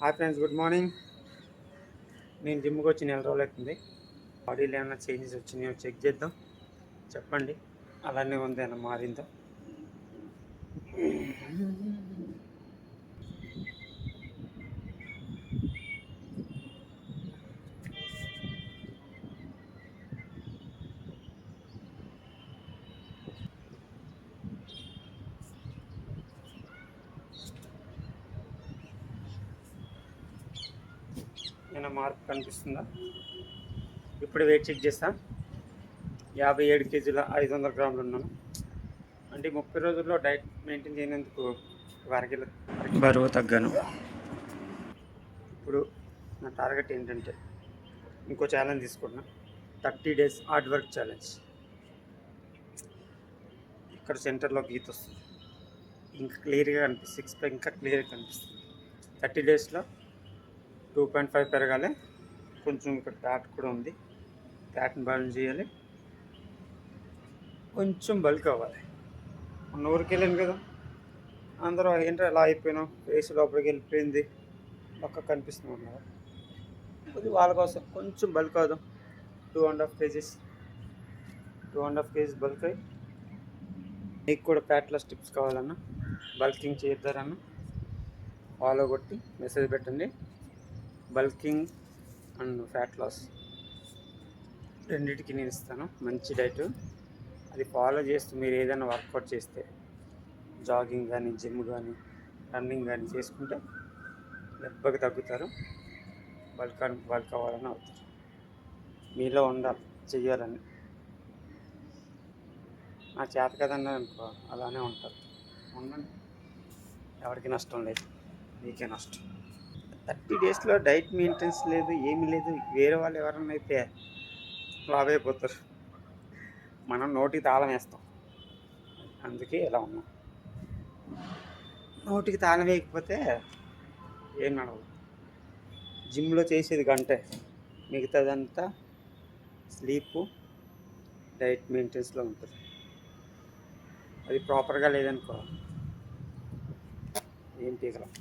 Hi friends, good morning. నేను జిమ్కి వచ్చి నెల రోజులు అవుతుంది. బాడీలో ఏమైనా చేంజెస్ వచ్చినాయో చెక్ చేద్దాం. చెప్పండి, అలానే ఉంది అన్న మారిందో. ఏమైనా మార్పు కనిపిస్తుందా? ఇప్పుడు వెయిట్ చెక్ చేస్తా. 57 కేజీల 500 గ్రాములు ఉన్నాను. అంటే 30 రోజుల్లో డైట్ మెయింటైన్ చేయనందుకు అరకిలో బరువు తగ్గాను. ఇప్పుడు నా టార్గెట్ ఏంటంటే ఇంకో ఛాలెంజ్ తీసుకున్నా. 30 days హార్డ్ వర్క్ ఛాలెంజ్. ఇక్కడ సెంటర్లో గీత వస్తుంది, ఇంకా క్లియర్గా కనిపిస్తుంది. 6 ప్యాక్ ఇంకా క్లియర్గా కనిపిస్తుంది. 30 daysలో 2.5 పెరగాలి. కొంచెం ఇక్కడ ఫ్యాట్ కూడా ఉంది, ఫ్యాట్ని బర్న్ చేయాలి. కొంచెం బల్క్ అవ్వాలి. మొన్న ఊరికి వెళ్ళాను కదా, అందరూ ఏంటో ఎలా అయిపోయినావు, ఫేస్ లోపలికి వెళ్ళిపోయింది, ఒక్క కనిపిస్తుంది అన్నారు. అది వాళ్ళ కోసం కొంచెం బల్క్ అవుదాం. 2.5 kgs 2.5 kgs బల్క్ అయ్యి, మీకు కూడా ఫ్యాట్ లాస్ టిప్స్ కావాలన్నా, బల్కింగ్ చేద్దారన్నా ఫాలో కొట్టి మెసేజ్ పెట్టండి. బల్కింగ్ అండ్ ఫ్యాట్ లాస్ రెండింటికి నేను ఇస్తాను మంచి డైట్. అది ఫాలో చేస్తూ మీరు ఏదైనా వర్కౌట్ చేస్తే, జాగింగ్ కానీ, జిమ్ కానీ, రన్నింగ్ కానీ చేసుకుంటే దెబ్బకి తగ్గుతారు. బల్క్ అవ్వాలని అవుతారు. మీలో ఉండాలి, చెయ్యాలని. నా చేత కదన్నా అనుకో, అలానే ఉంటారు. ఉండండి, ఎవరికి నష్టం లేదు, మీకే నష్టం. 30 daysలో డైట్ మెయింటెనెన్స్ లేదు, ఏమీ లేదు. వేరే వాళ్ళు ఎవరన్నా అయితే లావ్ అయిపోతారు. మనం నోటికి తాళం వేస్తాం, అందుకే ఇలా ఉన్నాం. నోటికి తాళం వేయకపోతే ఏం నడవదు. జిమ్లో చేసేది గంటే, మిగతాదంతా స్లీపు, డైట్ మెయింటెనెన్స్లో ఉంటుంది. అది ప్రాపర్గా లేదనుకో ఏం పీకలం.